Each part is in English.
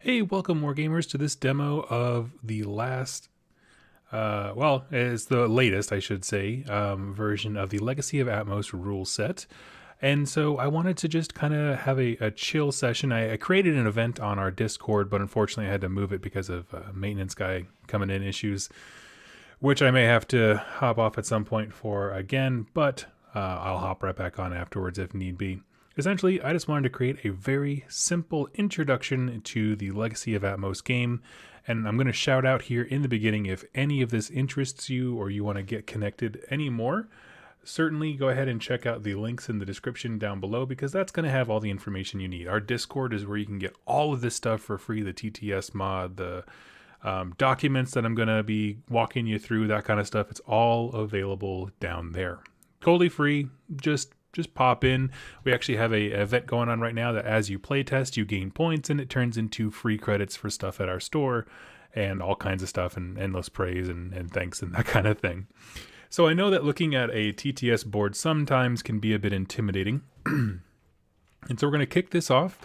Hey, welcome Wargamers to this demo of the last, it's the latest, I should say, version of the Legacy of Atmos rule set. And so I wanted to just kind of have a chill session. I created an event on our Discord, but unfortunately I had to move it because of maintenance guy coming in issues, which I may have to hop off at some point for again, but I'll hop right back on afterwards if need be. Essentially, I just wanted to create a very simple introduction to the Legacy of Atmos game, and I'm going to shout out here in the beginning if any of this interests you or you want to get connected anymore. Certainly go ahead and check out the links in the description down below because that's going to have all the information you need. Our Discord is where you can get all of this stuff for free, the TTS mod, the documents that I'm going to be walking you through, that kind of stuff. It's all available down there. Totally free, just pop in. We actually have a event going on right now that as you playtest, you gain points and it turns into free credits for stuff at our store and all kinds of stuff and endless praise and thanks and that kind of thing. So I know that looking at a TTS board sometimes can be a bit intimidating. And so we're going to kick this off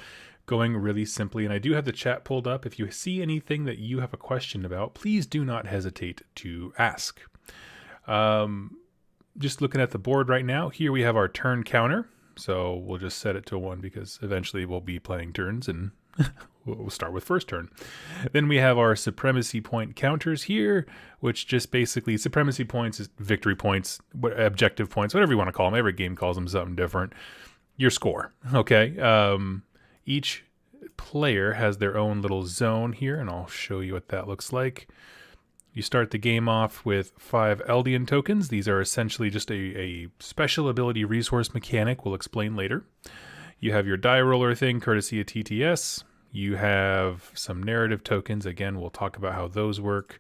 going really simply. And I do have the chat pulled up. If you see anything that you have a question about, please do not hesitate to ask. Just looking at the board right now, here we have our turn counter. So we'll just set it to 1 because eventually we'll be playing turns and we'll start with first turn. Then we have our supremacy point counters here, which just basically supremacy points is victory points, objective points, whatever you want to call them. Every game calls them something different. Your score, okay? Each player has their own little zone here, and I'll show you what that looks like. You start the game off with 5 Eldian tokens. These are essentially just a special ability resource mechanic we'll explain later. You have your die roller thing, courtesy of TTS. You have some narrative tokens. Again, we'll talk about how those work.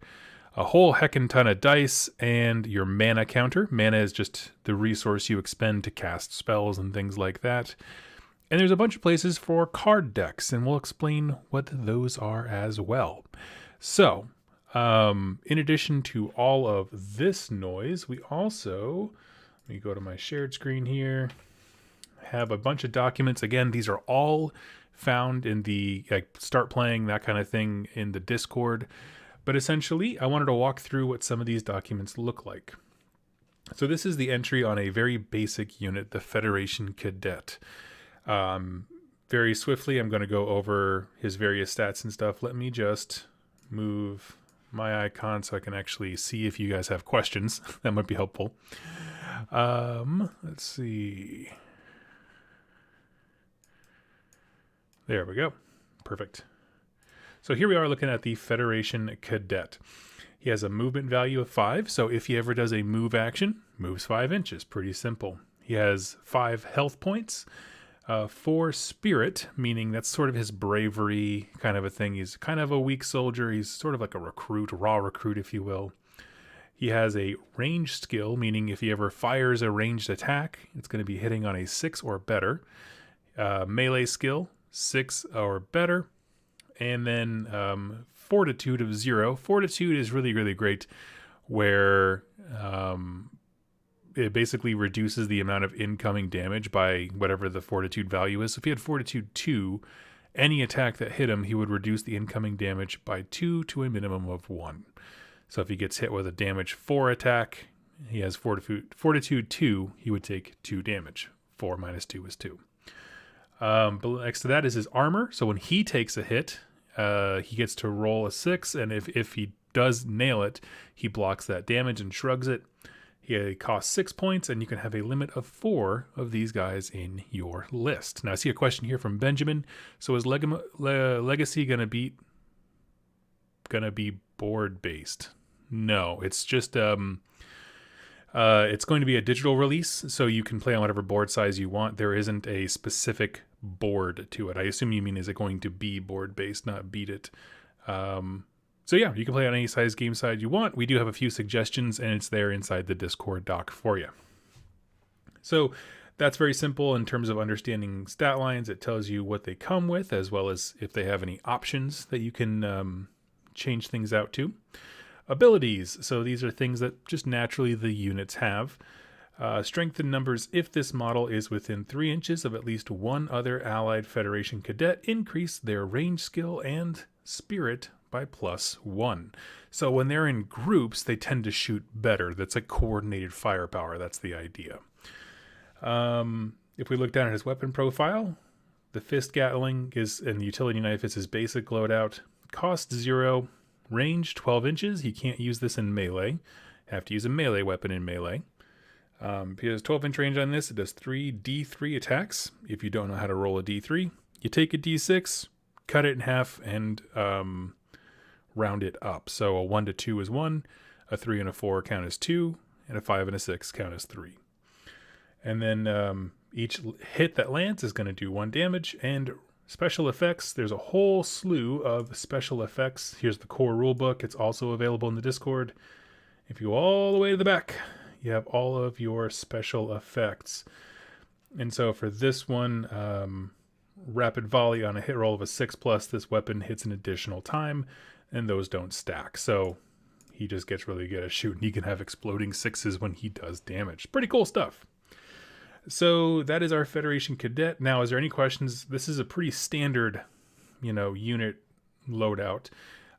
A whole heckin' ton of dice, and your mana counter. Mana is just the resource you expend to cast spells and things like that. And there's a bunch of places for card decks, and we'll explain what those are as well. So, in addition to all of this noise, we also, let me go to my shared screen here, have a bunch of documents. Again, these are all found in the start playing, that kind of thing in the Discord. But essentially, I wanted to walk through what some of these documents look like. So this is the entry on a very basic unit, the Federation Cadet. Very swiftly, I'm going to go over his various stats and stuff. Let me just move my icon so I can actually see if you guys have questions. That might be helpful. Let's see. There we go. Perfect. So here we are looking at the Federation Cadet. He has a movement value of 5, so if he ever does a move action, moves 5 inches. Pretty simple. He has 5 health points. 4 spirit, meaning that's sort of his bravery kind of a thing. He's kind of a weak soldier. He's sort of like a recruit, raw recruit, if you will. He has a range skill, meaning if he ever fires a ranged attack, it's going to be hitting on a 6 or better. Melee skill, 6 or better. And then fortitude of 0. Fortitude is really, really great, where it basically reduces the amount of incoming damage by whatever the fortitude value is. So if he had fortitude 2, any attack that hit him, he would reduce the incoming damage by 2 to a minimum of 1. So if he gets hit with a damage 4 attack, he has fortitude 2, he would take 2 damage. 4 minus 2 is 2. But next to that is his armor. So when he takes a hit, he gets to roll a 6, and if he does nail it, he blocks that damage and shrugs it. He costs 6 points, and you can have a limit of 4 of these guys in your list. Now, I see a question here from Benjamin. So is Legacy gonna be board based? No, it's just it's going to be a digital release, so you can play on whatever board size you want. There isn't a specific board to it. I assume you mean is it going to be board based, not beat it. So yeah, you can play on any size game side you want. We do have a few suggestions, and it's there inside the Discord doc for you. So that's very simple in terms of understanding stat lines. It tells you what they come with, as well as if they have any options that you can change things out to. Abilities. So these are things that just naturally the units have. Strength in numbers. If this model is within 3 inches of at least one other allied Federation cadet, increase their range skill and spirit by +1. So when they're in groups, they tend to shoot better. That's a coordinated firepower. That's the idea. If we look down at his weapon profile, the Fist Gatling is in the utility knife is his basic loadout. Cost 0, range 12 inches. He can't use this in melee. Have to use a melee weapon in melee. He has 12-inch range on this. It does 3 D3 attacks. If you don't know how to roll a D3, you take a D6, cut it in half, and round it up. So a 1 to 2 is 1, a 3 and a 4 count as 2, and a 5 and a 6 count as 3. And then each hit that lands is going to do 1 damage. And special effects, there's a whole slew of special effects. Here's the core rulebook. It's also available in the Discord. If you go all the way to the back, you have all of your special effects. And so for this one, rapid volley on a hit roll of a 6+, this weapon hits an additional time, and those don't stack. So he just gets really good at shooting. He can have exploding 6s when he does damage. Pretty cool stuff. So that is our Federation Cadet. Now, is there any questions? This is a pretty standard, unit loadout.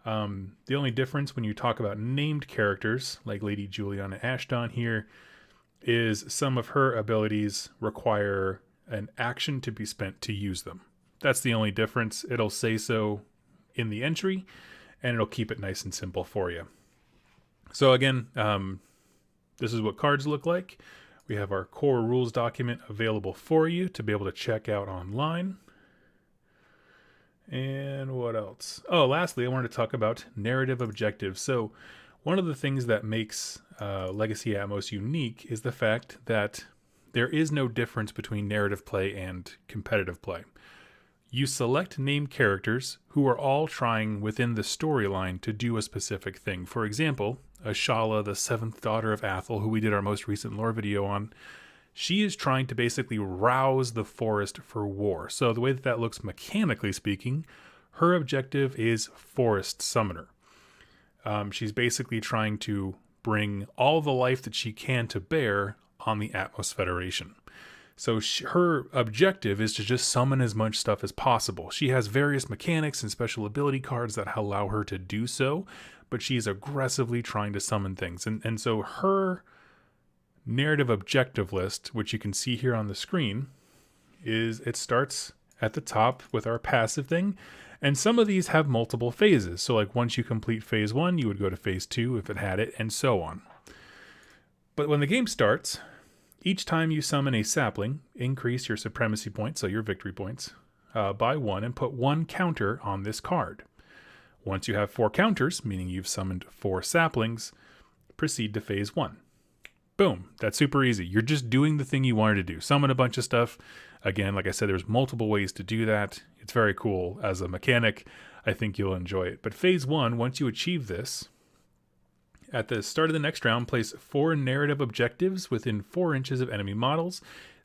The only difference when you talk about named characters, like Lady Juliana Ashton here, is some of her abilities require an action to be spent to use them. That's the only difference. It'll say so in the entry, and it'll keep it nice and simple for you. So again, this is what cards look like. We have our core rules document available for you to be able to check out online. And what else? Oh, lastly, I wanted to talk about narrative objectives. So one of the things that makes Legacy Atmos unique is the fact that there is no difference between narrative play and competitive play. You select named characters who are all trying within the storyline to do a specific thing. For example, Ashala, the 7th daughter of Athel, who we did our most recent lore video on, she is trying to basically rouse the forest for war. So the way that looks mechanically speaking, her objective is Forest Summoner. She's basically trying to bring all the life that she can to bear on the Atmos Federation. So her objective is to just summon as much stuff as possible. She has various mechanics and special ability cards that allow her to do so, but she's aggressively trying to summon things. And so her narrative objective list, which you can see here on the screen, it starts at the top with our passive thing. And some of these have multiple phases. So like once you complete phase 1, you would go to phase 2 if it had it, and so on. But when the game starts, each time you summon a sapling, increase your supremacy points, so your victory points, by 1, and put 1 counter on this card. Once you have 4 counters, meaning you've summoned 4 saplings, proceed to phase 1. Boom. That's super easy. You're just doing the thing you wanted to do. Summon a bunch of stuff. Again, like I said, there's multiple ways to do that. It's very cool. As a mechanic, I think you'll enjoy it. But phase 1, once you achieve this, at the start of the next round, place 4 narrative objectives within 4 inches of enemy models.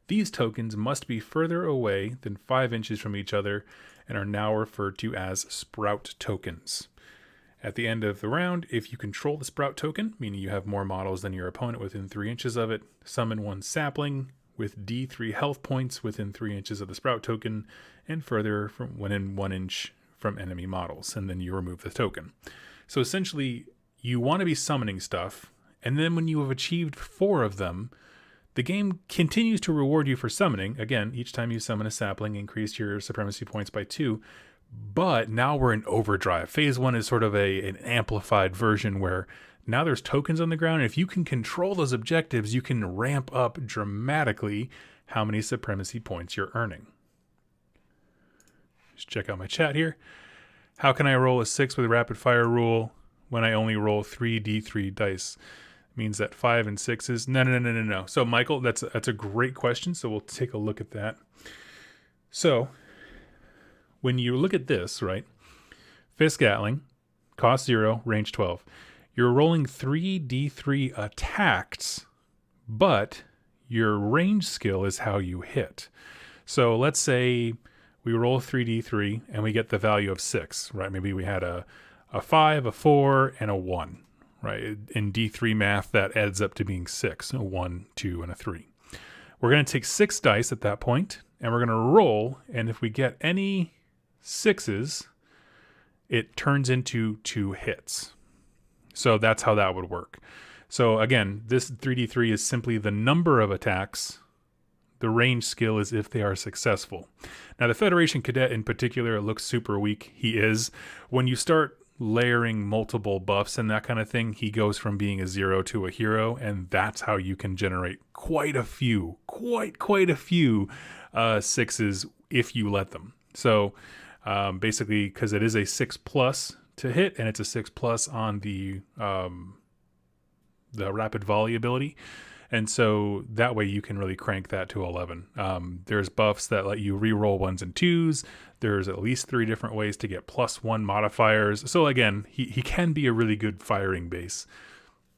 These tokens must be further away than 5 inches from each other and are now referred to as sprout tokens. At the end of the round, if you control the sprout token, meaning you have more models than your opponent within 3 inches of it, summon 1 sapling with D3 health points within 3 inches of the sprout token and further from within 1 inch from enemy models, and then you remove the token. So essentially, you want to be summoning stuff, and then when you have achieved 4 of them, the game continues to reward you for summoning. Again, each time you summon a sapling, increase your supremacy points by 2. But now we're in overdrive. Phase 1 is sort of an amplified version where now there's tokens on the ground. And if you can control those objectives, you can ramp up dramatically how many supremacy points you're earning. Just check out my chat here. How can I roll a 6 with a rapid fire rule when I only roll 3d3 dice? It means that 5 and 6s. No. So Michael, that's a great question. So we'll take a look at that. So when you look at this, right? Fist Gatling, cost 0, range 12. You're rolling 3d3 attacks, but your range skill is how you hit. So let's say we roll 3d3 and we get the value of 6, right? Maybe we had a 5, a 4, and a 1, right? In D3 math, that adds up to being 6, a 1, 2, and a 3. We're going to take 6 dice at that point, and we're going to roll, and if we get any 6s, it turns into 2 hits. So that's how that would work. So again, this 3d3 is simply the number of attacks. The range skill is if they are successful. Now the Federation Cadet in particular looks super weak. He is. When you start layering multiple buffs and that kind of thing, he goes from being a 0 to a hero, and that's how you can generate quite a few 6s if you let them. So basically, because it is a 6+ to hit, and it's a 6+ on the rapid volley ability, and so that way you can really crank that to 11. There's buffs that let you re-roll 1s and 2s. There's at least 3 different ways to get +1 modifiers. So again, he can be a really good firing base,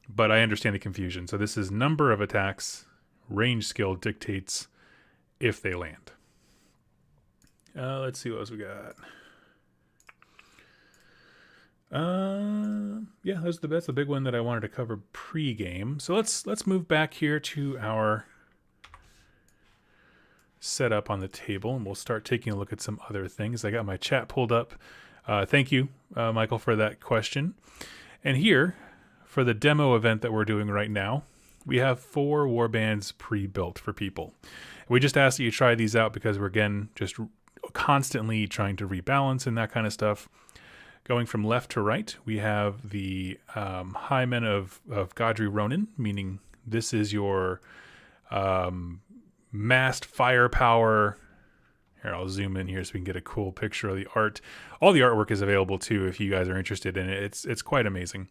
but I understand the confusion. So this is number of attacks. Range skill dictates if they land. Let's see what else we got. Yeah, that's the big one that I wanted to cover pre-game. So let's move back here to our setup on the table, and we'll start taking a look at some other things. I got my chat pulled up. Thank you, Michael, for that question. And here, for the demo event that we're doing right now, we have 4 warbands pre-built for people. We just asked that you try these out because we're, again, just constantly trying to rebalance and that kind of stuff. Going from left to right, we have the Hymen of Godry Ronin, meaning this is your massed firepower. Here, I'll zoom in here so we can get a cool picture of the art. All the artwork is available too if you guys are interested in it. It's quite amazing.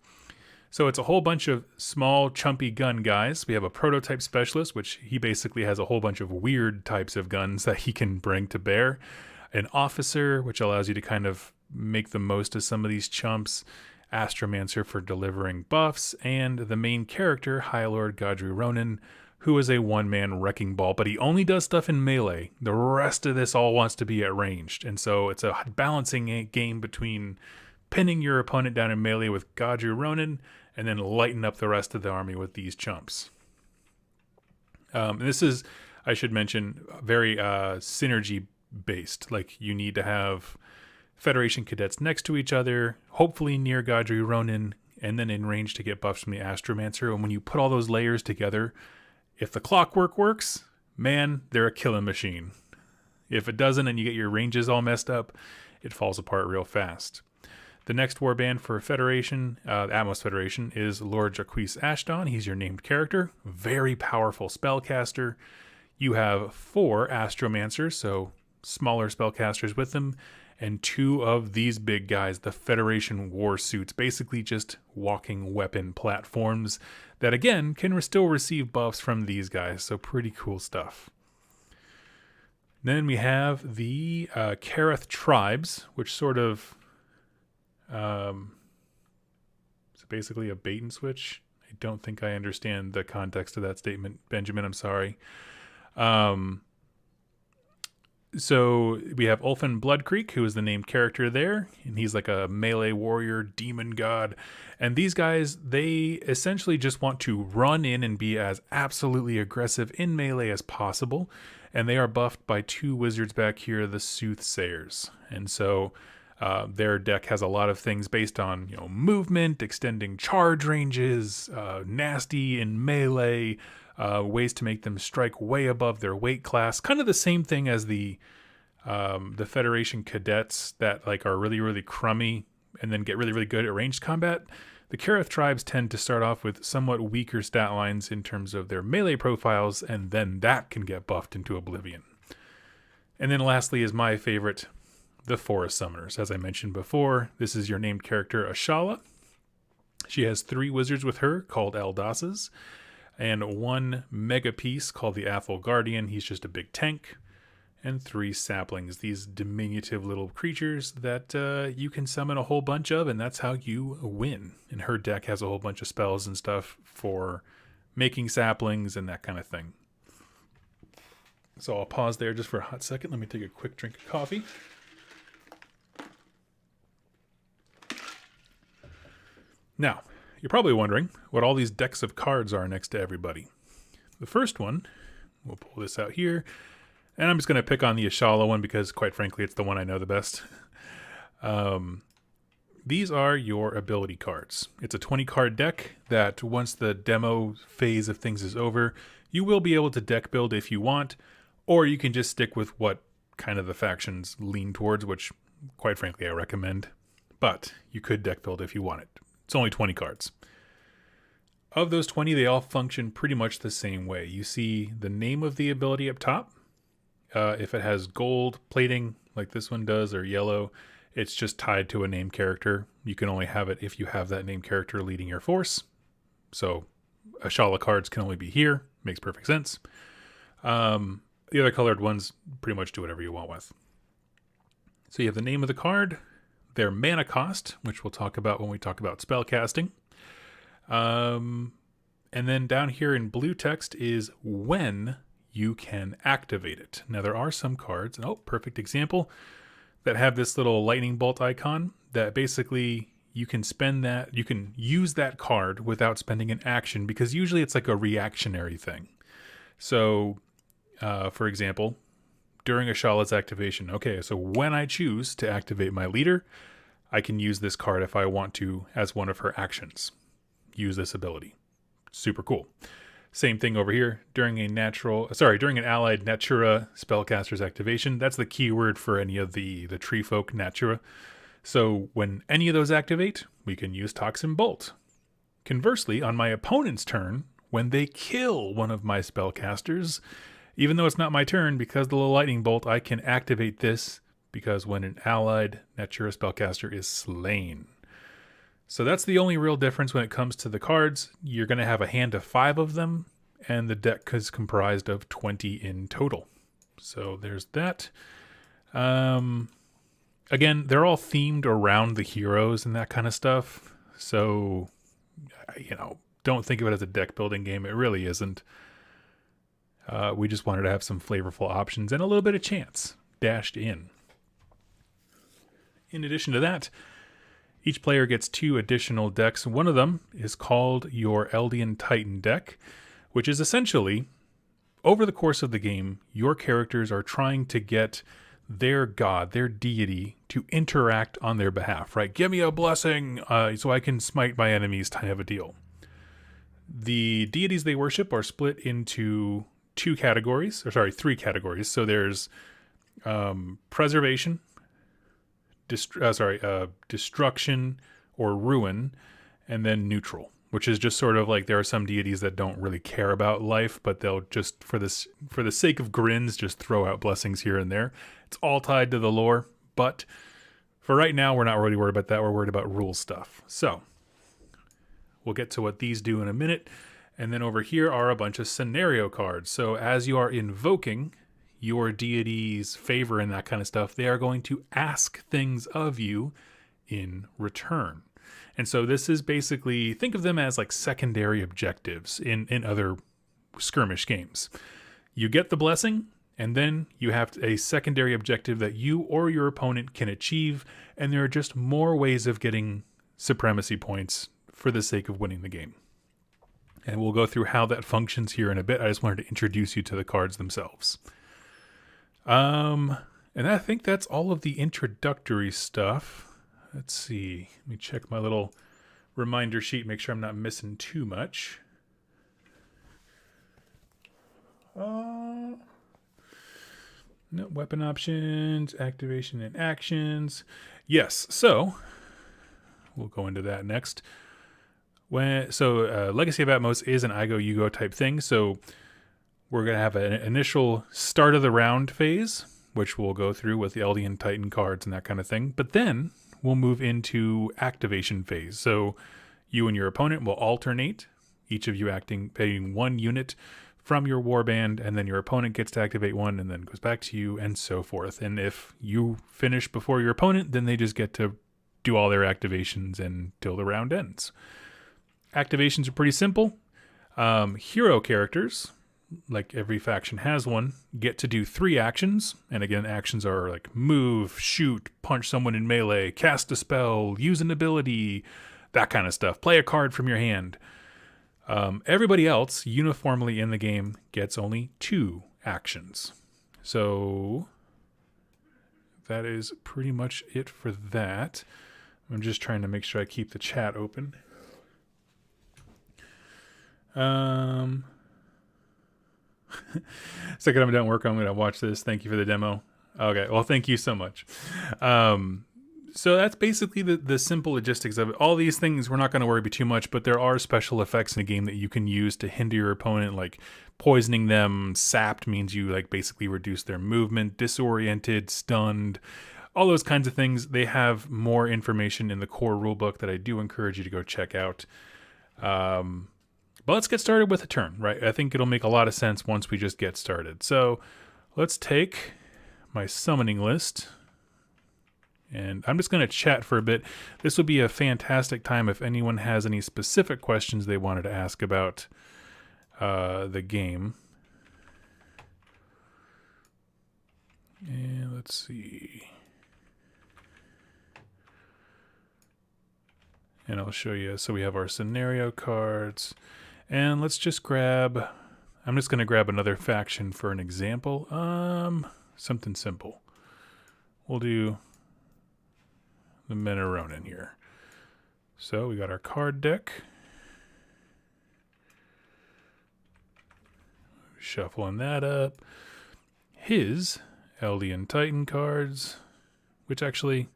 So it's a whole bunch of small, chumpy gun guys. We have a prototype specialist, which he basically has a whole bunch of weird types of guns that he can bring to bear. An officer, which allows you to kind of make the most of some of these chumps. Astromancer for delivering buffs. And the main character, High Lord Godry Ronin, who is a one-man wrecking ball, but he only does stuff in melee. The rest of this all wants to be at ranged. And so it's a balancing game between pinning your opponent down in melee with Godry Ronin and then lighten up the rest of the army with these chumps. This is, I should mention, very synergy-based. Like, you need to have Federation cadets next to each other, hopefully near Godry Ronin, and then in range to get buffs from the Astromancer. And when you put all those layers together, if the clockwork works, man, they're a killing machine. If it doesn't and you get your ranges all messed up, it falls apart real fast. The next warband for Federation, Atmos Federation, is Lord Jaquise Ashdon. He's your named character. Very powerful spellcaster. You have 4 Astromancers, so smaller spellcasters with them, and 2 of these big guys, the Federation war suits, basically just walking weapon platforms that, again, can still receive buffs from these guys, so pretty cool stuff. Then we have the Kareth tribes, which sort of it's basically a bait and switch. I don't think I understand the context of that statement, Benjamin. I'm sorry. So we have Ulfin Bloodcreek, who is the named character there, and he's like a melee warrior, demon god. And these guys, they essentially just want to run in and be as absolutely aggressive in melee as possible. And they are buffed by 2 wizards back here, the Soothsayers. And so their deck has a lot of things based on, movement, extending charge ranges, nasty in melee, ways to make them strike way above their weight class. Kind of the same thing as the Federation cadets that are really, really crummy and then get really, really good at ranged combat. The Kareth tribes tend to start off with somewhat weaker stat lines in terms of their melee profiles, and then that can get buffed into oblivion. And then lastly is my favorite, the Forest Summoners. As I mentioned before, this is your named character, Ashala. She has 3 wizards with her called Eldasas, and 1 mega piece called the Athel Guardian. He's just a big tank. And 3 saplings, these diminutive little creatures that you can summon a whole bunch of, and that's how you win. And her deck has a whole bunch of spells and stuff for making saplings and that kind of thing. So I'll pause there just for a hot second. Let me take a quick drink of coffee. Now, you're probably wondering what all these decks of cards are next to everybody. The first one, we'll pull this out here, and I'm just going to pick on the Ashala one because, quite frankly, it's the one I know the best. these are your ability cards. It's a 20 card deck that once the demo phase of things is over, you will be able to deck build if you want, or you can just stick with what kind of the factions lean towards, which quite frankly I recommend. But you could deck build if you want it. It's only 20 cards. Of those 20, they all function pretty much the same way. You see the name of the ability up top. If it has gold plating like this one does or yellow, it's just tied to a named character. You can only have it if you have that named character leading your force. So a Shala cards can only be here. Makes perfect sense. The other colored ones pretty much do whatever you want with. So you have the name of the card, their mana cost, which we'll talk about when we talk about spell casting. And then down here in blue text is when you can activate it. Now there are some cards, perfect example, that have this little lightning bolt icon that basically you can use that card without spending an action, because usually it's like a reactionary thing. So, for example, during a Shala's activation, so when I choose to activate my leader, I can use this card if I want to as one of her actions. Use this ability. Super cool. Same thing over here. During an allied Natura spellcaster's activation, that's the keyword for any of the tree folk Natura. So when any of those activate, we can use Toxin Bolt. Conversely, on my opponent's turn, when they kill one of my spellcasters, even though it's not my turn, because the little lightning bolt, I can activate this because when an allied Natura spellcaster is slain. So that's the only real difference when it comes to the cards. You're going to have a hand of 5 of them, and the deck is comprised of 20 in total. So there's that. Again, they're all themed around the heroes and that kind of stuff. So, don't think of it as a deck building game. It really isn't. We just wanted to have some flavorful options and a little bit of chance dashed in. In addition to that, each player gets 2 additional decks. One of them is called your Eldian Titan deck, which is essentially, over the course of the game, your characters are trying to get their god, their deity, to interact on their behalf, right? Give me a blessing so I can smite my enemies type of a deal. The deities they worship are split into 3 categories. So there's preservation, destruction or ruin, and then neutral, which is just sort of like there are some deities that don't really care about life, but they'll just for the sake of grins just throw out blessings here and there. It's all tied to the lore, but for right now we're not really worried about that. We're worried about rule stuff. So we'll get to what these do in a minute, and then over here are a bunch of scenario cards. So as you are invoking your deity's favor and that kind of stuff, they are going to ask things of you in return. And so this is basically, think of them as like secondary objectives in other skirmish games. You get the blessing, and then you have a secondary objective that you or your opponent can achieve, and there are just more ways of getting supremacy points for the sake of winning the game. And we'll go through how that functions here in a bit. I just wanted to introduce you to the cards themselves. And I think that's all of the introductory stuff. Let's see. Let me check my little reminder sheet, make sure I'm not missing too much. No, weapon options, activation and actions. Yes, so we'll go into that next. Legacy of Atmos is an I go, you go type thing, so we're going to have an initial start of the round phase, which we'll go through with the Eldian Titan cards and that kind of thing. But then we'll move into activation phase. So you and your opponent will alternate, each of you activating 1 unit from your warband, and then your opponent gets to activate 1 and then goes back to you and so forth. And if you finish before your opponent, then they just get to do all their activations until the round ends. Activations are pretty simple. Hero characters, like every faction has one, get to do 3 actions. And again, actions are like move, shoot, punch someone in melee, cast a spell, use an ability, that kind of stuff. Play a card from your hand. Everybody else uniformly in the game gets only 2 actions. So that is pretty much it for that. I'm just trying to make sure I keep the chat open. Second I'm done work, I'm going to watch this. Thank you for the demo. Okay, well, thank you so much. So that's basically the simple logistics of it. All these things, we're not going to worry too much, but there are special effects in the game that you can use to hinder your opponent, like poisoning them. Sapped means you like basically reduce their movement. Disoriented, stunned, all those kinds of things. They have more information in the core rulebook that I do encourage you to go check out. But let's get started with a turn, right? I think it'll make a lot of sense once we just get started. So let's take my summoning list, and I'm just going to chat for a bit. This would be a fantastic time if anyone has any specific questions they wanted to ask about the game. And let's see. And I'll show you. So we have our scenario cards. And let's just grab... I'm just going to grab another faction for an example. Something simple. We'll do the Men of Ronin here. So we got our card deck. Shuffling that up. His Eldian Titan cards, which actually,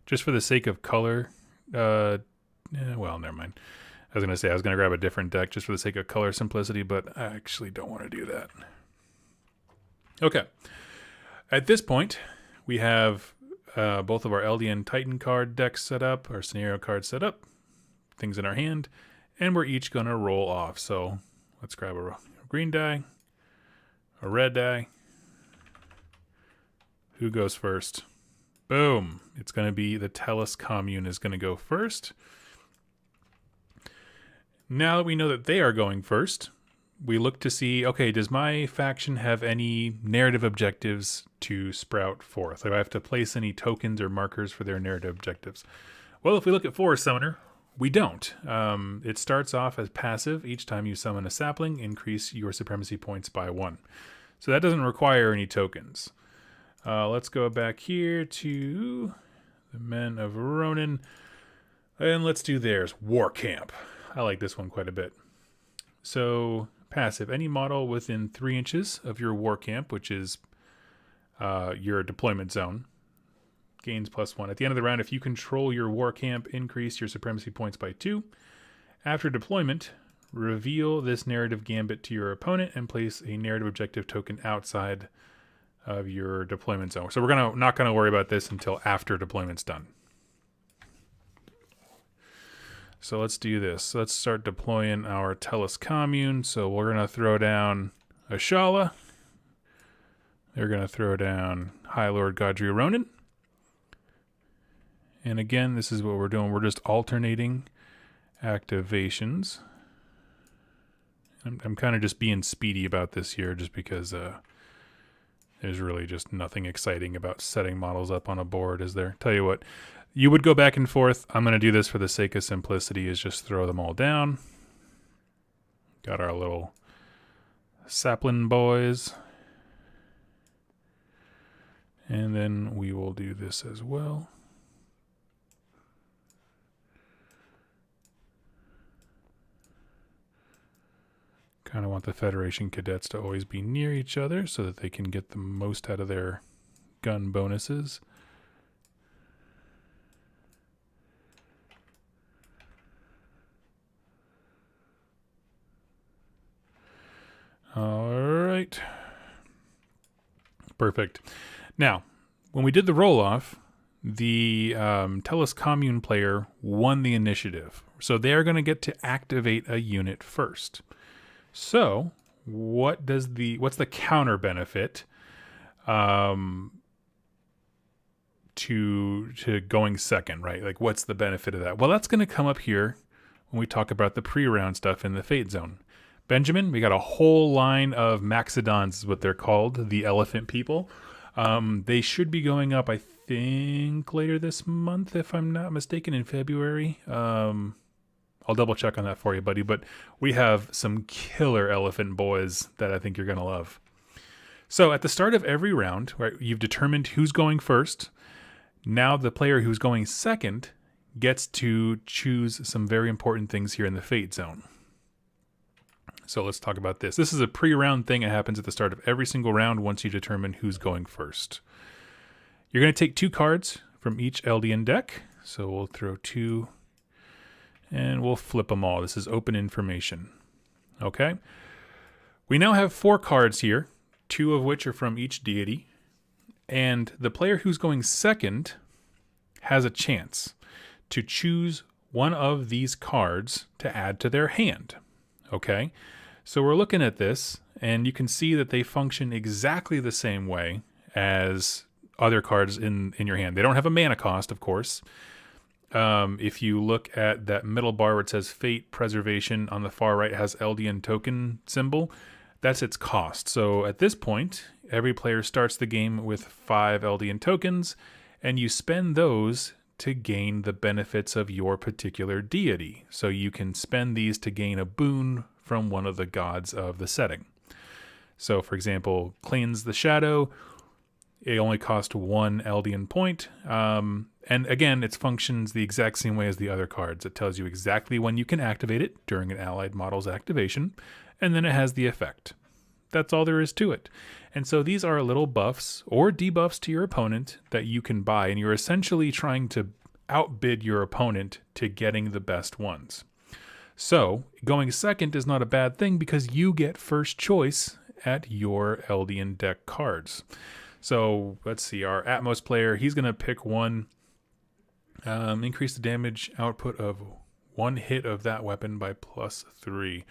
just for the sake of color, well, never mind. I was going to say I was going to grab a different deck just for the sake of color simplicity, but I actually don't want to do that. Okay. At this point, we have both of our Eldian Titan card decks set up, our scenario cards set up, things in our hand, and we're each going to roll off. So let's grab a green die, a red die. Who goes first? Boom. It's going to be the Tellus Commune is going to go first. Now that we know that they are going first, we look to see, okay, does my faction have any narrative objectives to sprout forth? Like, I have to place any tokens or markers for their narrative objectives. Well, if we look at Forest Summoner, we don't. It starts off as passive. Each time you summon a sapling, increase your supremacy points by 1. So that doesn't require any tokens. Let's go back here to the Men of Ronin, and let's do theirs. War Camp. I like this one quite a bit. So, passive. Any model within 3 inches of your war camp, which is your deployment zone, gains +1. At the end of the round, if you control your war camp, increase your supremacy points by 2. After deployment, reveal this narrative gambit to your opponent and place a narrative objective token outside of your deployment zone. So we're not gonna worry about this until after deployment's done. So let's do this. Let's start deploying our Tellus Commune. So we're going to throw down Ashala. They're going to throw down High Lord Godry Ronin. And again, this is what we're doing. We're just alternating activations. I'm kind of just being speedy about this here just because there's really just nothing exciting about setting models up on a board, is there? Tell you what. You would go back and forth. I'm going to do this for the sake of simplicity, is just throw them all down. Got our little sapling boys. And then we will do this as well. Kind of want the Federation cadets to always be near each other so that they can get the most out of their gun bonuses. All right. Perfect. Now, when we did the roll-off, the Tellus Commune player won the initiative. So they are going to get to activate a unit first. So, what's the counter benefit to going second, right? Like, what's the benefit of that? Well, that's going to come up here when we talk about the pre-round stuff in the Fate Zone. Benjamin, we got a whole line of Maxodons is what they're called, the elephant people. They should be going up, I think, later this month, if I'm not mistaken, in February. I'll double check on that for you, buddy. But we have some killer elephant boys that I think you're going to love. So at the start of every round, right, you've determined who's going first. Now the player who's going second gets to choose some very important things here in the Fate Zone. So let's talk about this. This is a pre-round thing. It happens at the start of every single round once you determine who's going first. You're going to take 2 cards from each Eldian deck. So we'll throw 2 and we'll flip them all. This is open information. Okay. We now have 4 cards here, 2 of which are from each deity. And the player who's going second has a chance to choose one of these cards to add to their hand. Okay, so we're looking at this, and you can see that they function exactly the same way as other cards in your hand. They don't have a mana cost, of course. If you look at that middle bar where it says Fate Preservation, on the far right has Eldian token symbol. That's its cost. So at this point, every player starts the game with 5 Eldian tokens, and you spend those to gain the benefits of your particular deity. So you can spend these to gain a boon from one of the gods of the setting. So for example, Cleanse the Shadow, it only costs 1 Eldian point. And again, it functions the exact same way as the other cards. It tells you exactly when you can activate it during an allied model's activation, and then it has the effect. That's all there is to it. And so these are little buffs or debuffs to your opponent that you can buy, and you're essentially trying to outbid your opponent to getting the best ones. So going second is not a bad thing because you get first choice at your Eldian deck cards. So let's see, our Atmos player, he's going to pick one, increase the damage output of 1 hit of that weapon by +3.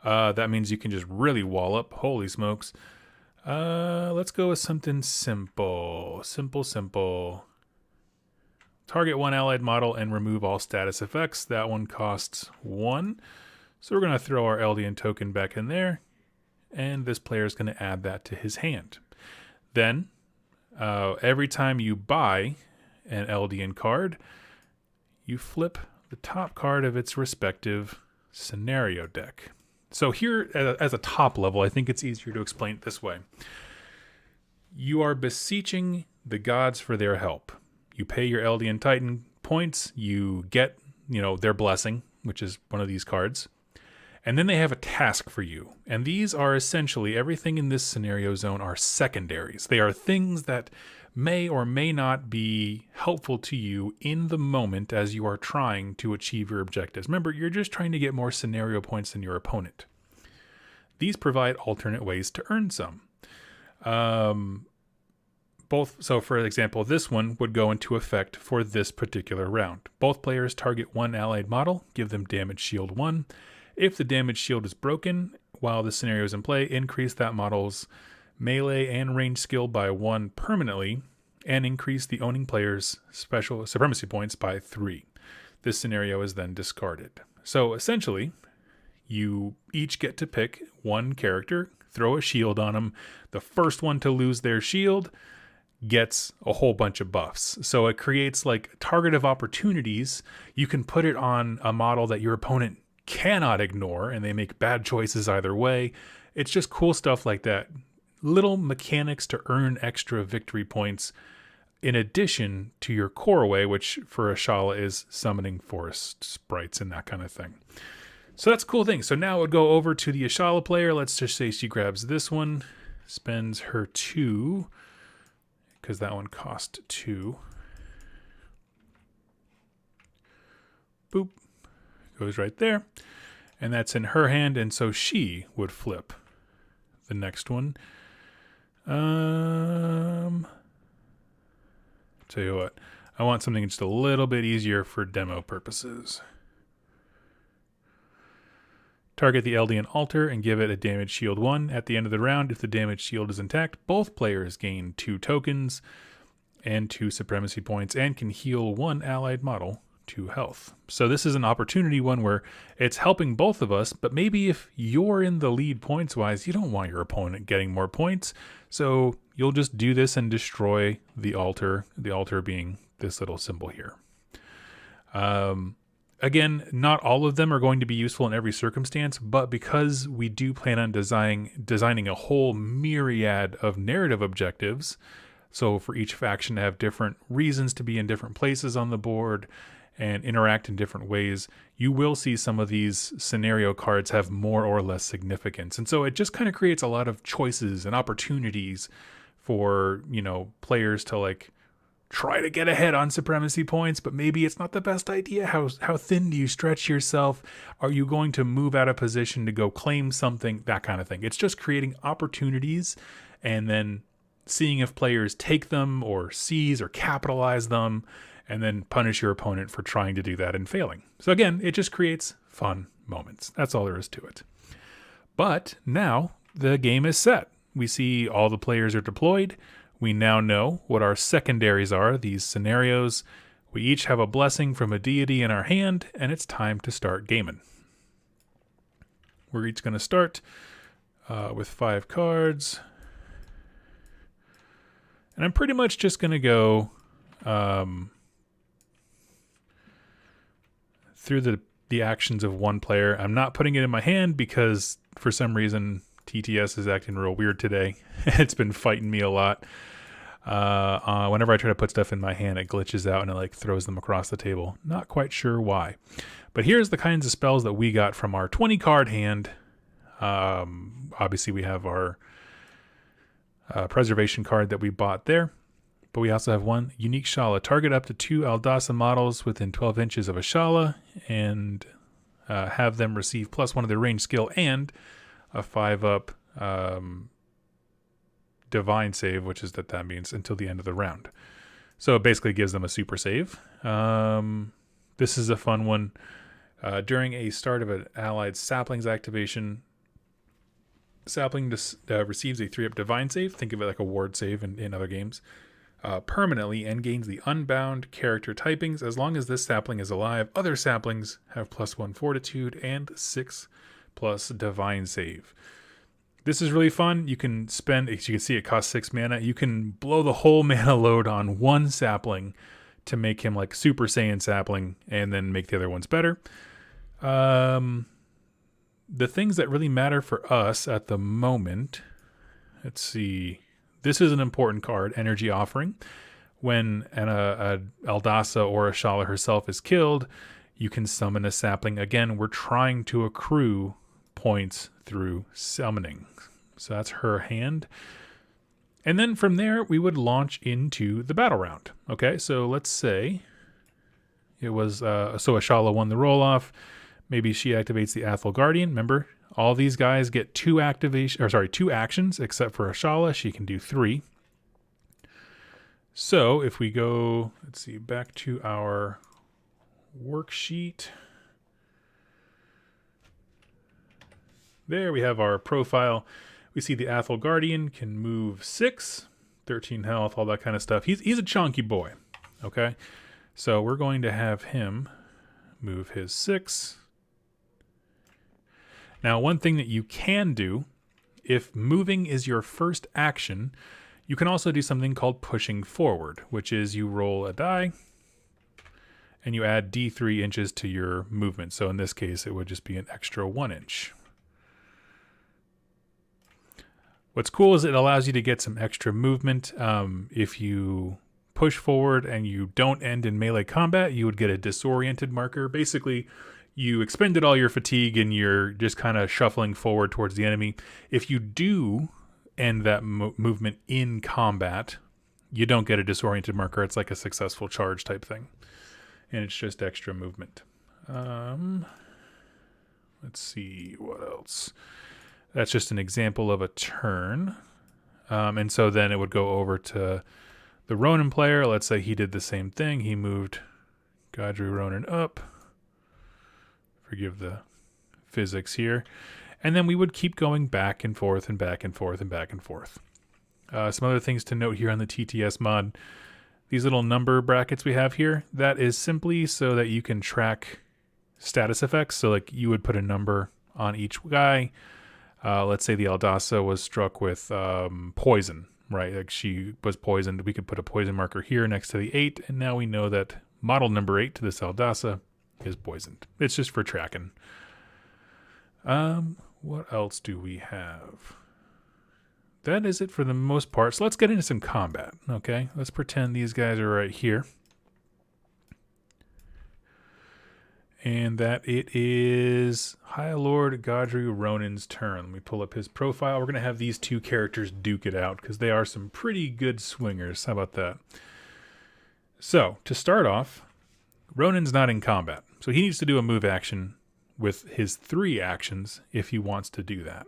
That means you can just really wallop. Holy smokes. Let's go with something simple. Simple. Target 1 allied model and remove all status effects. That one costs 1. So we're going to throw our Eldian token back in there. And this player is going to add that to his hand. Then, every time you buy an Eldian card, you flip the top card of its respective scenario deck. So here, as a top level, I think it's easier to explain it this way. You are beseeching the gods for their help. You pay your Eldian Titan points, you get, their blessing, which is one of these cards, and then they have a task for you. And these are essentially, everything in this scenario zone are secondaries. They are things that may or may not be helpful to you in the moment as you are trying to achieve your objectives. Remember, you're just trying to get more scenario points than your opponent. These provide alternate ways to earn some. So for example, this one would go into effect for this particular round. Both players target 1 allied model, give them damage shield 1. If the damage shield is broken while the scenario is in play, increase that model's melee and range skill by 1 permanently, and increase the owning player's special supremacy points by 3. This scenario is then discarded. So essentially, you each get to pick 1 character, throw a shield on them. The first one to lose their shield gets a whole bunch of buffs. So it creates like target of opportunities. You can put it on a model that your opponent cannot ignore, and they make bad choices either way. It's just cool stuff like that. Little mechanics to earn extra victory points in addition to your core way, which for Ashala is summoning forest sprites and that kind of thing. So that's a cool thing. So now it would go over to the Ashala player. Let's just say she grabs this one, spends her 2, because that one cost 2. Boop. Goes right there. And that's in her hand, and so she would flip the next one. Tell you what, I want something just a little bit easier for demo purposes. Target the Eldian altar and give it a damage shield 1. At the end of the round, if the damage shield is intact, both players gain 2 tokens and 2 supremacy points and can heal 1 allied model 2 health. So this is an opportunity one where it's helping both of us, but maybe if you're in the lead points-wise, you don't want your opponent getting more points, so you'll just do this and destroy the altar being this little symbol here. Again, not all of them are going to be useful in every circumstance, but because we do plan on designing a whole myriad of narrative objectives, so for each faction to have different reasons to be in different places on the board, and interact in different ways, you will see some of these scenario cards have more or less significance. And so it just kind of creates a lot of choices and opportunities for, players to like try to get ahead on supremacy points, but maybe it's not the best idea. How thin do you stretch yourself? Are you going to move out of position to go claim something? That kind of thing. It's just creating opportunities and then seeing if players take them or seize or capitalize them, and then punish your opponent for trying to do that and failing. So again, it just creates fun moments. That's all there is to it. But now the game is set. We see all the players are deployed. We now know what our secondaries are, these scenarios. We each have a blessing from a deity in our hand, and it's time to start gaming. We're each going to start with 5 cards. And I'm pretty much just going to go through the actions of one player. I'm not putting it in my hand because for some reason TTS is acting real weird today. It's been fighting me a lot. Whenever I try to put stuff in my hand, it glitches out and it like throws them across the table. Not quite sure why. But here's the kinds of spells that we got from our 20 card hand. Obviously we have our preservation card that we bought there. But we also have one unique Shala. Target up to 2 Aldasa models within 12 inches of a Shala and have them receive +1 of their range skill and a 5-up divine save, which is that means until the end of the round. So it basically gives them a super save. This is a fun one. During a start of an allied sapling's activation, sapling receives a 3-up divine save. Think of it like a ward save in other games. Permanently and gains the unbound character typings. As long as this sapling is alive, other saplings have +1 fortitude and 6+ divine save. This is really fun. You can spend, as you can see, it costs 6 mana. You can blow the whole mana load on one sapling to make him like Super Saiyan sapling and then make the other ones better. The things that really matter for us at the moment, let's see. This is an important card, Energy Offering. When a Aldasa or a Shala herself is killed, you can summon a sapling. Again, we're trying to accrue points through summoning. So that's her hand. And then from there, we would launch into the battle round. Okay, so let's say it was, so a Shala won the roll-off. Maybe she activates the Athel Guardian. Remember, all these guys get 2 actions, except for a Shala. She can do 3. So if we go, let's see, back to our worksheet. There we have our profile. We see the Athel Guardian can move 6, 13 health, all that kind of stuff. He's a chunky boy, okay? So we're going to have him move his 6. Now, one thing that you can do, if moving is your first action, you can also do something called pushing forward, which is you roll a die and you add D3 inches to your movement. So in this case, it would just be an extra 1 inch. What's cool is it allows you to get some extra movement. If you push forward and you don't end in melee combat, you would get a disoriented marker. Basically, you expended all your fatigue and you're just kind of shuffling forward towards the enemy. If you do end that movement in combat, you don't get a disoriented marker. It's like a successful charge type thing. And it's just extra movement. Let's see, what else? That's just an example of a turn. And so then it would go over to the Ronin player. Let's say he did the same thing. He moved Godry Ronin up. Forgive the physics here. And then we would keep going back and forth and back and forth and back and forth. Some other things to note here on the TTS mod. These little number brackets we have here, that is simply so that you can track status effects. So like you would put a number on each guy. Let's say the Aldasa was struck with poison, right? Like she was poisoned. We could put a poison marker here next to the 8. And now we know that model number 8 to this Aldasa is poisoned. It's just for tracking. What else do we have? That is it for the most part. So let's get into some combat, okay? Let's pretend these guys are right here. and that it is High Lord Godry Ronin's turn. Let me pull up his profile. We're going to have these two characters duke it out because they are some pretty good swingers. How about that? So, to start off, Ronin's not in combat, so he needs to do a move action with his 3 actions if he wants to do that.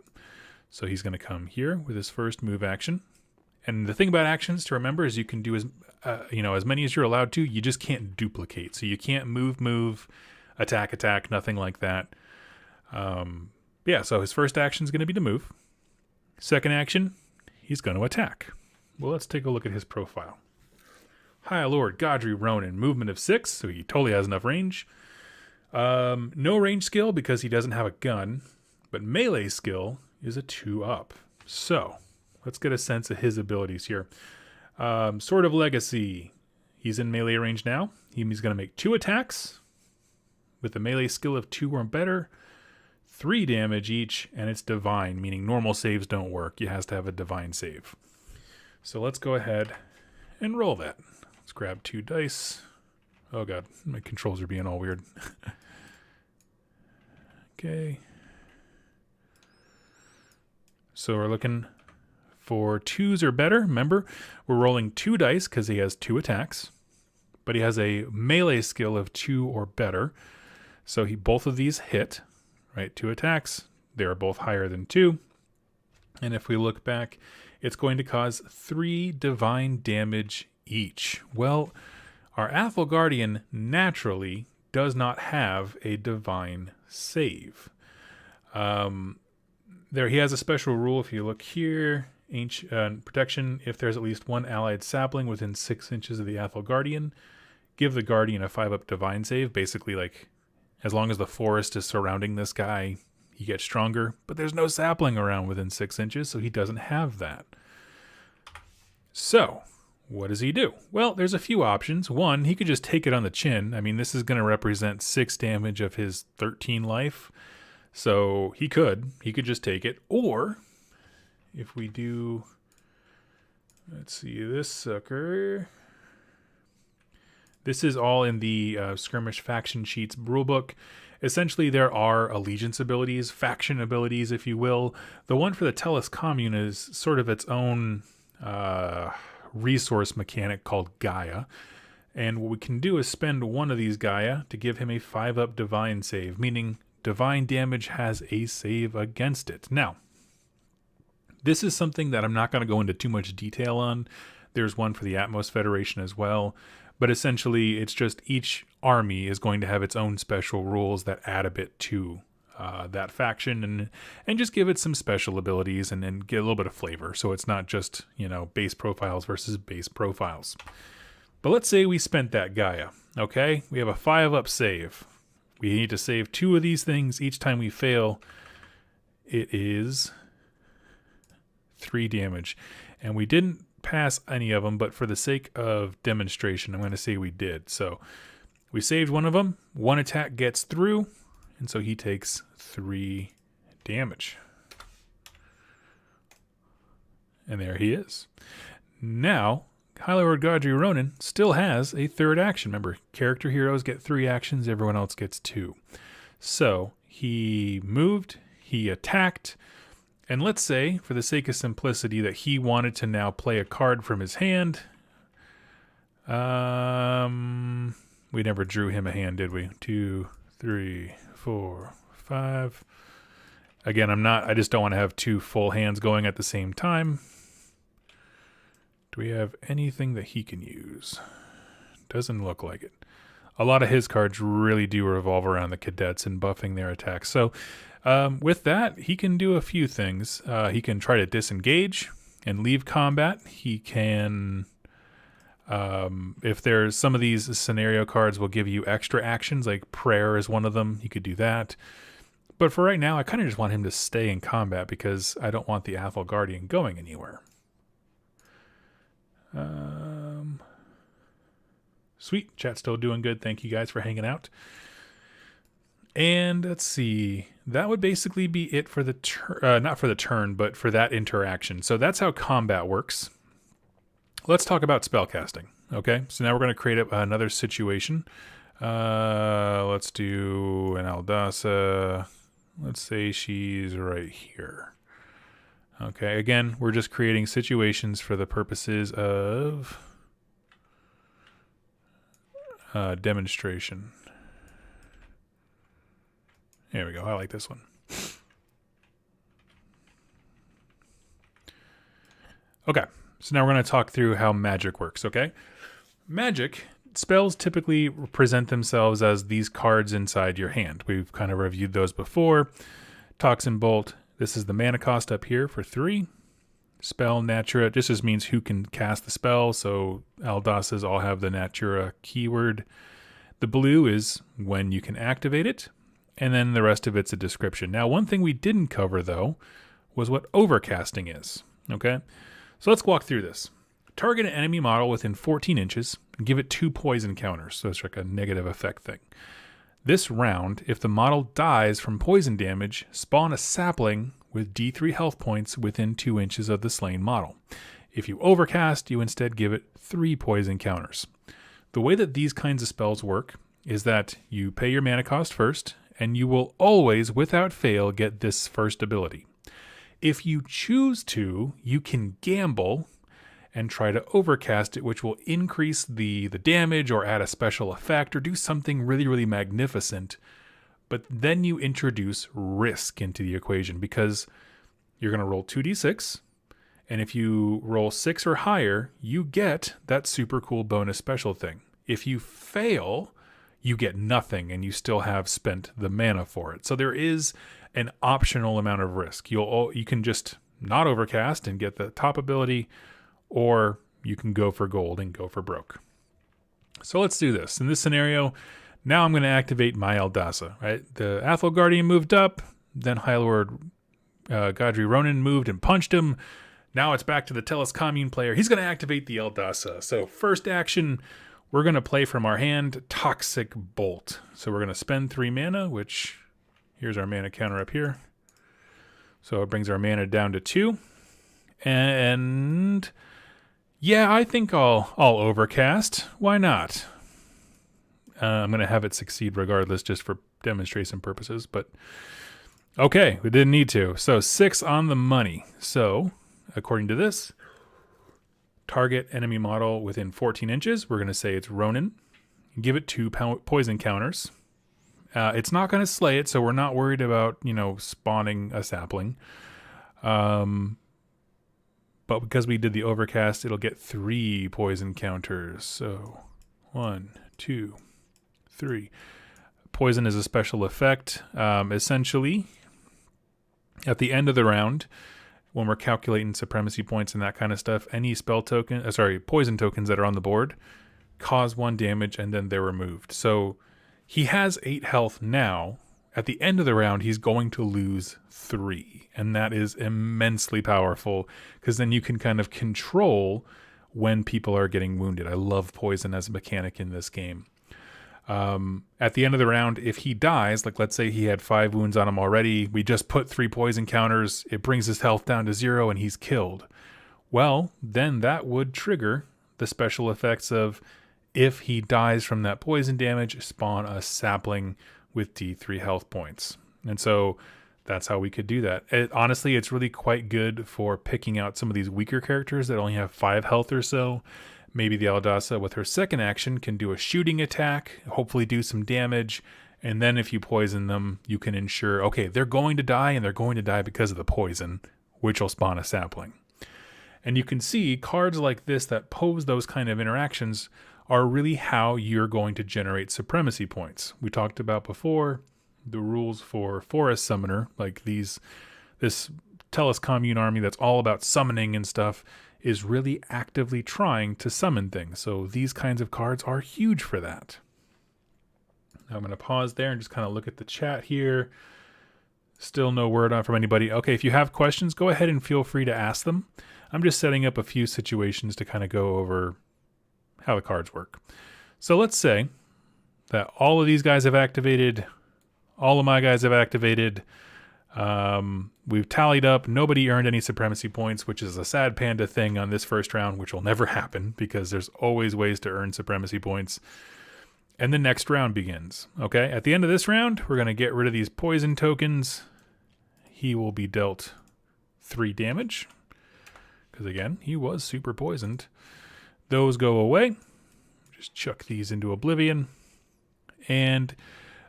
So he's going to come here with his first move action. And the thing about actions to remember is you can do as many as you're allowed to. You just can't duplicate. So you can't move, attack, nothing like that. So his first action is going to be to move. Second action, he's going to attack. Well, let's take a look at his profile. High Lord Godry Ronin, movement of 6, so he totally has enough range. No range skill because he doesn't have a gun, but melee skill is a 2-up. So let's get a sense of his abilities here. Sword of Legacy. He's in melee range now. He's going to make 2 attacks with a melee skill of 2 or better, 3 damage each, and it's divine, meaning normal saves don't work. He has to have a divine save. So let's go ahead and roll that. Let's grab 2 dice. Oh god, my controls are being all weird. Okay. So we're looking for 2s or better. Remember, we're rolling 2 dice because he has 2 attacks, but he has a melee skill of 2 or better. So both of these hit, right? 2 attacks. They are both higher than 2. And if we look back, it's going to cause 3 divine damage each. Well, our Athel Guardian naturally does not have a divine save. He has a special rule. If you look here, ancient protection, if there's at least 1 allied sapling within 6 inches of the Athel Guardian, give the Guardian a 5-up divine save. Basically, like, as long as the forest is surrounding this guy, he gets stronger. But there's no sapling around within 6 inches, so he doesn't have that. So, what does he do? Well, there's a few options. 1, he could just take it on the chin. I mean, this is going to represent 6 damage of his 13 life. So he could just take it. Or if we do, let's see, this sucker. This is all in the Skirmish Faction Sheets rulebook. Essentially, there are allegiance abilities, faction abilities, if you will. The one for the Tellus Commune is sort of its own resource mechanic called Gaia. And what we can do is spend 1 of these Gaia to give him a 5-up divine save, meaning divine damage has a save against it. Now, this is something that I'm not going to go into too much detail on. There's one for the Atmos Federation as well. But essentially, it's just each army is going to have its own special rules that add a bit to that faction and just give it some special abilities and get a little bit of flavor. So it's not just, base profiles versus base profiles. But let's say we spent that Gaia, okay? We have a 5-up save. We need to save 2 of these things. Each time we fail, it is 3 damage. And we didn't pass any of them, but for the sake of demonstration, I'm going to say we did. So we saved 1 of them. 1 attack gets through, and so he takes 3 damage. And there he is. Now, High Lord Godry Ronin still has a 3rd action. Remember, character heroes get 3 actions, everyone else gets 2. So he moved, he attacked, and let's say, for the sake of simplicity, that he wanted to now play a card from his hand. We never drew him a hand, did we? 2, 3, 4, 5. Again, I just don't want to have 2 full hands going at the same time. Do we have anything that he can use? Doesn't look like it. A lot of his cards really do revolve around the cadets and buffing their attacks. So with that, he can do a few things. He can try to disengage and leave combat. He can, if there's some of these scenario cards will give you extra actions, like prayer is one of them. He could do that. But for right now, I kind of just want him to stay in combat because I don't want the Athel Guardian going anywhere. Sweet. Chat's still doing good. Thank you guys for hanging out. And let's see. That would basically be it for the turn. Not for the turn, but for that interaction. So that's how combat works. Let's talk about spellcasting. Okay. So now we're going to create another situation. Let's do an Aldasa. Let's say she's right here. Okay, again, we're just creating situations for the purposes of demonstration. There we go. I like this one. Okay, so now we're going to talk through how magic works, okay? Magic, spells typically present themselves as these cards inside your hand. We've kind of reviewed those before. Toxin Bolt, this is the mana cost up here for 3. Spell Natura, just means who can cast the spell, so Aldasas all have the Natura keyword. The blue is when you can activate it, and then the rest of it's a description. Now, one thing we didn't cover, though, was what overcasting is, okay? So let's walk through this. Target an enemy model within 14 inches and give it 2 poison counters, so it's like a negative effect thing. This round, if the model dies from poison damage, spawn a sapling with D3 health points within 2 inches of the slain model. If you overcast, you instead give it 3 poison counters. The way that these kinds of spells work is that you pay your mana cost first, and you will always, without fail, get this first ability. If you choose to, you can gamble and try to overcast it, which will increase the damage or add a special effect or do something really, really magnificent. But then you introduce risk into the equation because you're going to roll 2d6. And if you roll 6 or higher, you get that super cool bonus special thing. If you fail, you get nothing and you still have spent the mana for it. So there is an optional amount of risk. You can just not overcast and get the top ability, or you can go for gold and go for broke. So let's do this. In this scenario, now I'm going to activate my Aldasa, right? The Athel Guardian moved up, then High Lord Godry Ronan moved and punched him. Now it's back to the Tellus Commune player. He's going to activate the Aldasa. So first action, we're going to play from our hand Toxic Bolt. So we're going to spend 3 mana, which here's our mana counter up here. So it brings our mana down to 2. And yeah, I think I'll overcast. Why not? I'm going to have it succeed regardless just for demonstration purposes. But okay, we didn't need to. So 6 on the money. So according to this, target enemy model within 14 inches. We're going to say it's Ronan. Give it 2 poison counters. It's not going to slay it, so we're not worried about, spawning a sapling. But because we did the overcast, it'll get 3 poison counters. So 1, 2, 3. Poison is a special effect. Essentially, at the end of the round, when we're calculating supremacy points and that kind of stuff, any poison tokens that are on the board cause 1 damage and then they're removed. So he has 8 health now. At the end of the round, he's going to lose 3. And that is immensely powerful because then you can kind of control when people are getting wounded. I love poison as a mechanic in this game. At the end of the round, if he dies, like let's say he had 5 wounds on him already, we just put 3 poison counters, it brings his health down to 0 and he's killed. Well, then that would trigger the special effects of if he dies from that poison damage, spawn a sapling with D3 health points. And so that's how we could do that. Honestly, it's really quite good for picking out some of these weaker characters that only have 5 health or so. Maybe the Aldasa with her second action can do a shooting attack, hopefully do some damage, and then if you poison them, you can ensure, okay, they're going to die, and they're going to die because of the poison, which will spawn a sapling. And you can see cards like this that pose those kind of interactions are really how you're going to generate supremacy points. We talked about before the rules for Forest Summoner, like this Tellus Commune army that's all about summoning and stuff, is really actively trying to summon things. So these kinds of cards are huge for that. Now I'm going to pause there and just kind of look at the chat here. Still no word on from anybody. Okay, if you have questions, go ahead and feel free to ask them. I'm just setting up a few situations to kind of go over how the cards work. So let's say that all of these guys have activated, all of my guys have activated. We've tallied up. Nobody earned any supremacy points, which is a sad panda thing on this first round, which will never happen because there's always ways to earn supremacy points. and the next round begins. Okay, at the end of this round, we're going to get rid of these poison tokens. He will be dealt 3 damage, because again, he was super poisoned. Those go away. Just chuck these into oblivion. And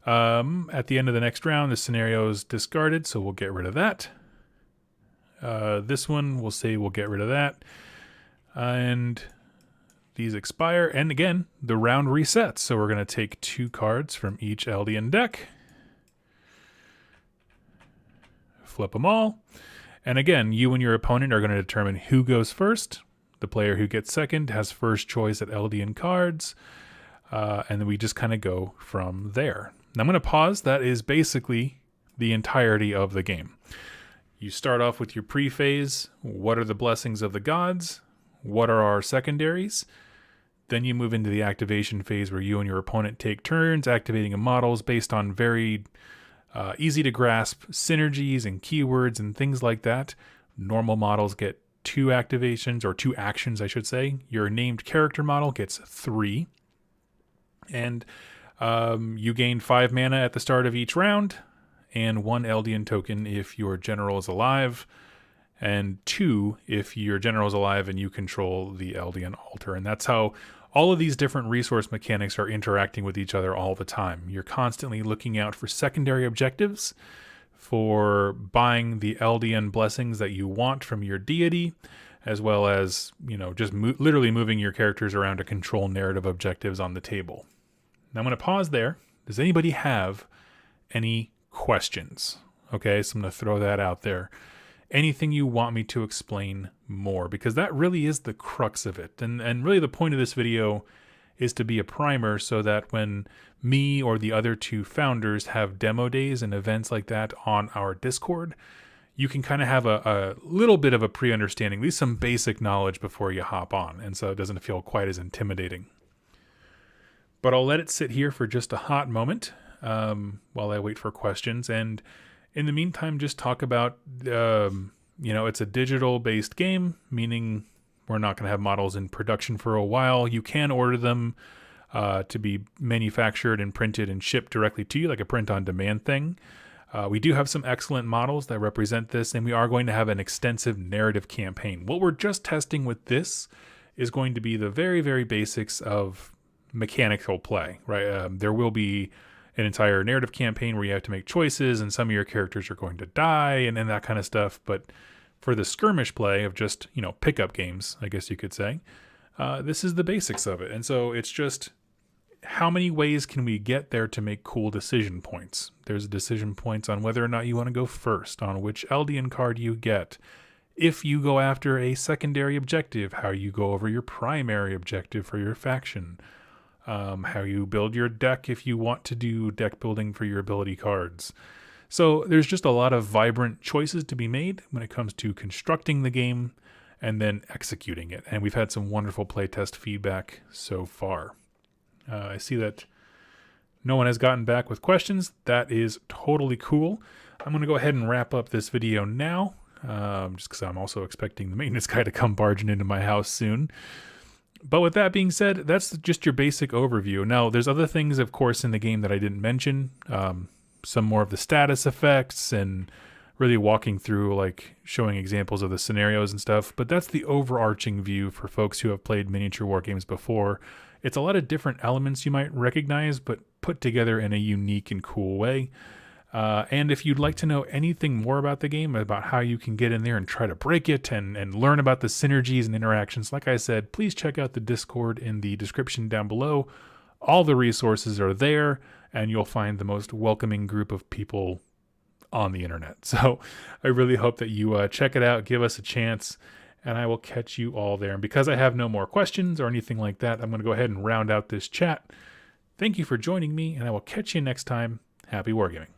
at the end of the next round, the scenario is discarded, so we'll get rid of that. This one, we'll say we'll get rid of that. And these expire. And again, the round resets. So we're going to take 2 cards from each Eldian deck. Flip them all. And again, you and your opponent are going to determine who goes first. The player who gets second has first choice at Eldian cards. And then we just kind of go from there. Now I'm going to pause. That is basically the entirety of the game. You start off with your pre-phase. What are the blessings of the gods? What are our secondaries? Then you move into the activation phase where you and your opponent take turns activating models based on very easy to grasp synergies and keywords and things like that. Normal models get 2 activations, or 2 actions, I should say. Your named character model gets 3. And you gain 5 mana at the start of each round, and 1 Eldian token if your general is alive, and 2 if your general is alive and you control the Eldian altar. And that's how all of these different resource mechanics are interacting with each other all the time. You're constantly looking out for secondary objectives, for buying the Eldian blessings that you want from your deity, as well as, just literally moving your characters around to control narrative objectives on the table. Now I'm going to pause there. Does anybody have any questions? Okay, so I'm going to throw that out there. Anything you want me to explain more, because that really is the crux of it. And really the point of this video is to be a primer so that when me or the other 2 founders have demo days and events like that on our Discord, you can kind of have a little bit of a pre-understanding, at least some basic knowledge before you hop on. And so it doesn't feel quite as intimidating. But I'll let it sit here for just a hot moment while I wait for questions. And in the meantime, just talk about, it's a digital-based game, meaning we're not going to have models in production for a while. You can order them to be manufactured and printed and shipped directly to you, like a print-on-demand thing. We do have some excellent models that represent this, and we are going to have an extensive narrative campaign. What we're just testing with this is going to be the very, very basics of mechanical play, right? There will be an entire narrative campaign where you have to make choices, and some of your characters are going to die and that kind of stuff. But for the skirmish play of just, pickup games, I guess you could say, this is the basics of it. And so it's just, how many ways can we get there to make cool decision points? There's decision points on whether or not you want to go first, on which Eldian card you get. If you go after a secondary objective, how you go over your primary objective for your faction. How you build your deck if you want to do deck building for your ability cards. So there's just a lot of vibrant choices to be made when it comes to constructing the game and then executing it. And we've had some wonderful playtest feedback so far. I see that no one has gotten back with questions. That is totally cool. I'm going to go ahead and wrap up this video now, just because I'm also expecting the maintenance guy to come barging into my house soon. But with that being said, that's just your basic overview. Now, there's other things, of course, in the game that I didn't mention. Some more of the status effects and really walking through, like showing examples of the scenarios and stuff. But that's the overarching view for folks who have played miniature war games before. It's a lot of different elements you might recognize, but put together in a unique and cool way. And if you'd like to know anything more about the game, about how you can get in there and try to break it and learn about the synergies and interactions, like I said, please check out the Discord in the description down below. All the resources are there, and you'll find the most welcoming group of people on the internet. So I really hope that you check it out, give us a chance, and I will catch you all there. And because I have no more questions or anything like that, I'm going to go ahead and round out this chat. Thank you for joining me, and I will catch you next time. Happy wargaming.